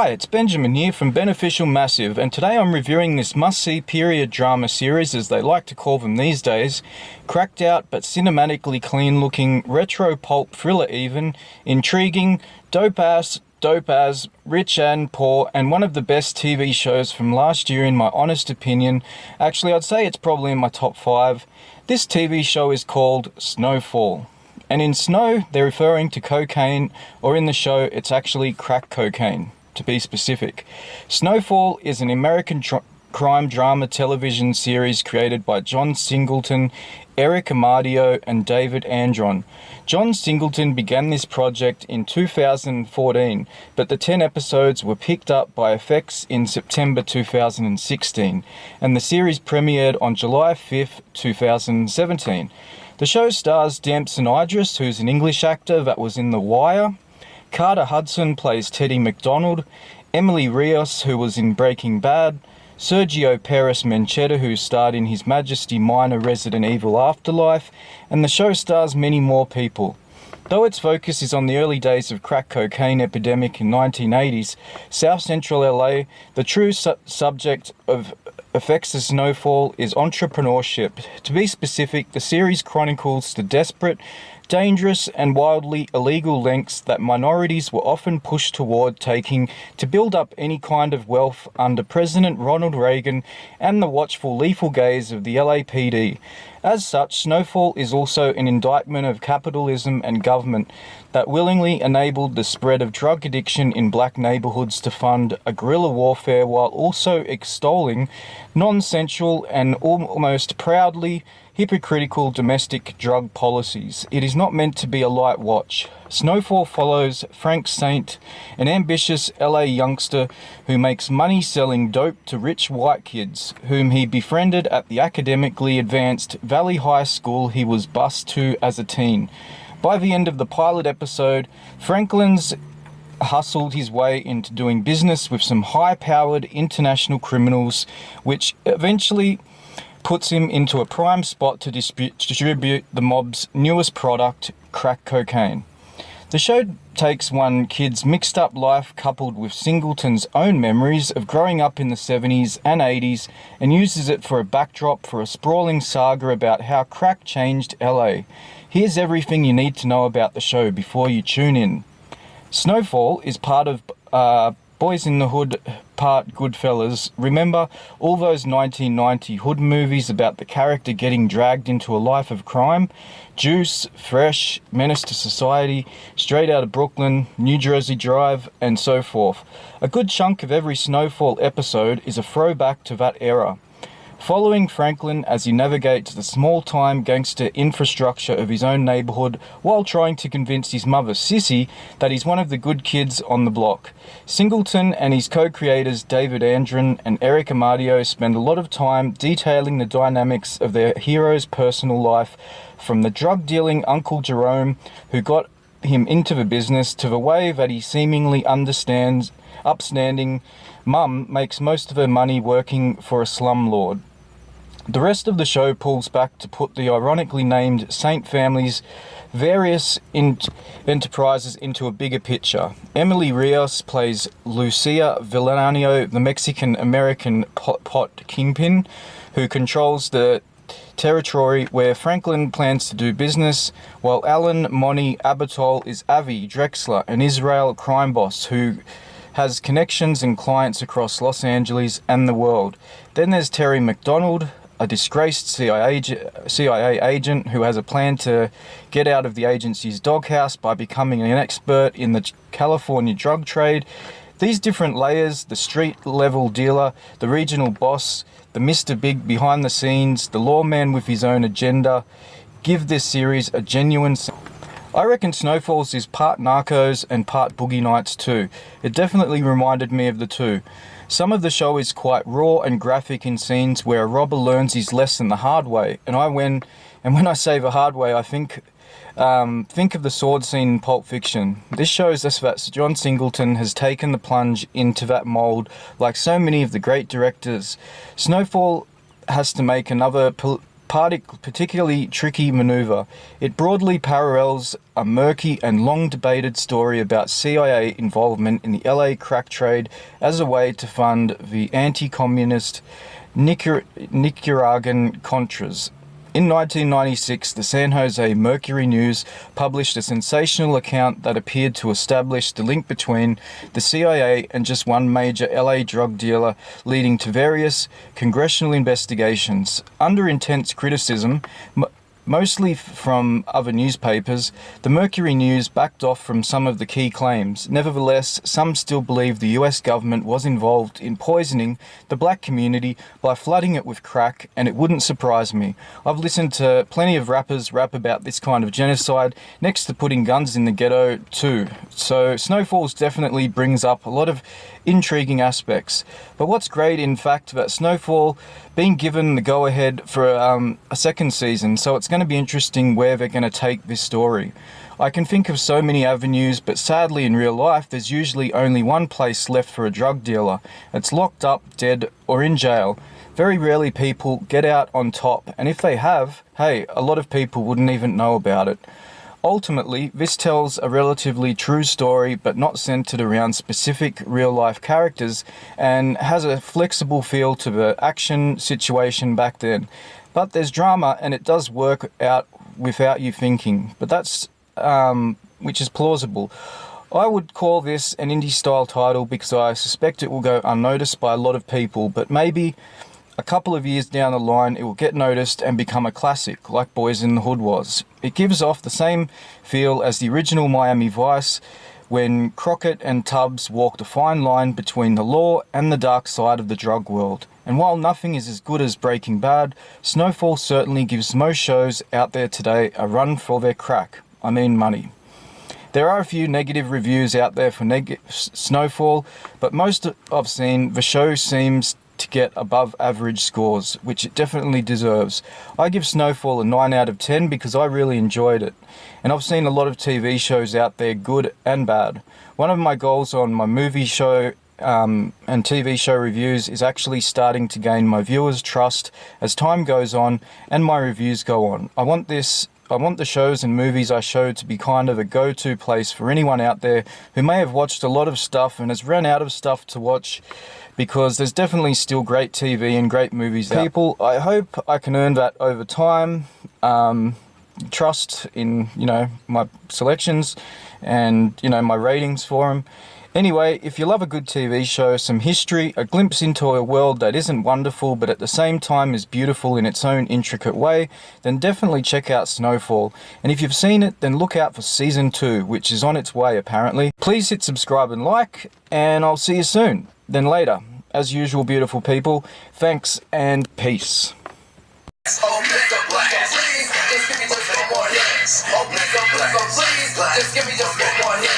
Hi, it's Benjamin here from Beneficial Massive, and today I'm reviewing this must-see period drama series, as they like to call them these days. Cracked out but cinematically clean-looking, retro pulp thriller even, intriguing, dope-ass, rich and poor, and one of the best TV shows from last year in my honest opinion. Actually, I'd say it's probably in my top 5. This TV show is called Snowfall. And in snow, they're referring to cocaine, or in the show, it's actually crack cocaine, to be specific. Snowfall is an American crime drama television series created by John Singleton, Eric Amadio, and David Andron. John Singleton began this project in 2014, but the 10 episodes were picked up by FX in September 2016, and the series premiered on July 5th, 2017. The show stars Damson Idris, who's an English actor that was in The Wire. Carter Hudson plays Teddy McDonald. Emily Rios, who was in Breaking Bad. Sergio Perez Mencheta, who starred in His Majesty Minor Resident Evil Afterlife. And the show stars many more people. Though its focus is on the early days of crack cocaine epidemic in 1980s, South Central LA, the true subject of FX's Snowfall is entrepreneurship. To be specific, the series chronicles the desperate, dangerous and wildly illegal lengths that minorities were often pushed toward taking to build up any kind of wealth under President Ronald Reagan and the watchful lethal gaze of the LAPD. As such, Snowfall is also an indictment of capitalism and government that willingly enabled the spread of drug addiction in black neighborhoods to fund a guerrilla warfare, while also extolling non-sensual and almost proudly hypocritical domestic drug policies. It is not meant to be a light watch. Snowfall follows Frank Saint, an ambitious LA youngster who makes money selling dope to rich white kids, whom he befriended at the academically advanced Valley High School he was bused to as a teen. By the end of the pilot episode, Franklin's hustled his way into doing business with some high-powered international criminals, which eventually puts him into a prime spot to distribute the mob's newest product, crack cocaine. The show takes one kid's mixed up life coupled with Singleton's own memories of growing up in the 70s and 80s and uses it for a backdrop for a sprawling saga about how crack changed LA. Here's everything you need to know about the show before you tune in. Snowfall is part of Boys in the Hood, part Goodfellas. Remember all those 1990 hood movies about the character getting dragged into a life of crime? Juice, Fresh, Menace to Society, Straight Outta Brooklyn, New Jersey Drive, and so forth. A good chunk of every Snowfall episode is a throwback to that era. Following Franklin as he navigates the small-time gangster infrastructure of his own neighborhood while trying to convince his mother, Sissy, that he's one of the good kids on the block. Singleton and his co-creators David Andron and Eric Amadio spend a lot of time detailing the dynamics of their hero's personal life, from the drug-dealing Uncle Jerome, who got him into the business, to the way that he seemingly upstanding mum makes most of her money working for a slumlord. The rest of the show pulls back to put the ironically named Saint family's various enterprises into a bigger picture. Emily Rios plays Lucia Villanio, the Mexican-American pot kingpin who controls the territory where Franklin plans to do business, while Alan Moni Abatol is Avi Drexler, an Israel crime boss who has connections and clients across Los Angeles and the world. Then there's Terry McDonald, a disgraced CIA agent who has a plan to get out of the agency's doghouse by becoming an expert in the California drug trade. These different layers, the street-level dealer, the regional boss, the Mr. Big behind the scenes, the lawman with his own agenda, give this series a genuine sense. I reckon Snowfalls is part Narcos and part Boogie Nights too. It definitely reminded me of the two. Some of the show is quite raw and graphic in scenes where a robber learns his lesson the hard way. And when I say the hard way, I think of the sword scene in Pulp Fiction. This shows us that John Singleton has taken the plunge into that mold like so many of the great directors. Snowfall has to make another particularly tricky maneuver. It broadly parallels a murky and long-debated story about CIA involvement in the LA crack trade as a way to fund the anti-communist Nicaraguan Contras. In 1996, the San Jose Mercury News published a sensational account that appeared to establish the link between the CIA and just one major LA drug dealer, leading to various congressional investigations. Under intense criticism, mostly from other newspapers, the Mercury News backed off from some of the key claims. Nevertheless, some still believe the US government was involved in poisoning the black community by flooding it with crack, and it wouldn't surprise me. I've listened to plenty of rappers rap about this kind of genocide, next to putting guns in the ghetto too. So Snowfall definitely brings up a lot of intriguing aspects. But what's great, in fact, about Snowfall being given the go-ahead for a second season, so it's going to be interesting where they're going to take this story. I can think of so many avenues, but sadly in real life there's usually only one place left for a drug dealer. It's locked up, dead, or in jail. Very rarely people get out on top, and if they have, hey, a lot of people wouldn't even know about it. Ultimately, this tells a relatively true story, but not centered around specific real-life characters, and has a flexible feel to the action situation back then. But there's drama, and it does work out without you thinking, but that's which is plausible. I would call this an indie-style title because I suspect it will go unnoticed by a lot of people, but maybe a couple of years down the line it will get noticed and become a classic, like Boys in the Hood was. It gives off the same feel as the original Miami Vice, when Crockett and Tubbs walked a fine line between the law and the dark side of the drug world. And while nothing is as good as Breaking Bad, Snowfall certainly gives most shows out there today a run for their crack. I mean money. There are a few negative reviews out there for Snowfall, but most I've seen, the show seems to get above average scores, which it definitely deserves. I give Snowfall a 9 out of 10 because I really enjoyed it. And I've seen a lot of TV shows out there, good and bad. One of my goals on my movie show and TV show reviews is actually starting to gain my viewers' trust as time goes on and my reviews go on. I want the shows and movies I show to be kind of a go-to place for anyone out there who may have watched a lot of stuff and has run out of stuff to watch, because there's definitely still great TV and great movies out. People, I hope I can earn that over time. Trust in, my selections and, my ratings for them. Anyway, if you love a good TV show, some history, a glimpse into a world that isn't wonderful but at the same time is beautiful in its own intricate way, then definitely check out Snowfall. And if you've seen it, then look out for Season 2, which is on its way apparently. Please hit subscribe and like, and I'll see you soon. Then later. As usual, beautiful people, thanks and peace. Just give me just one more hit.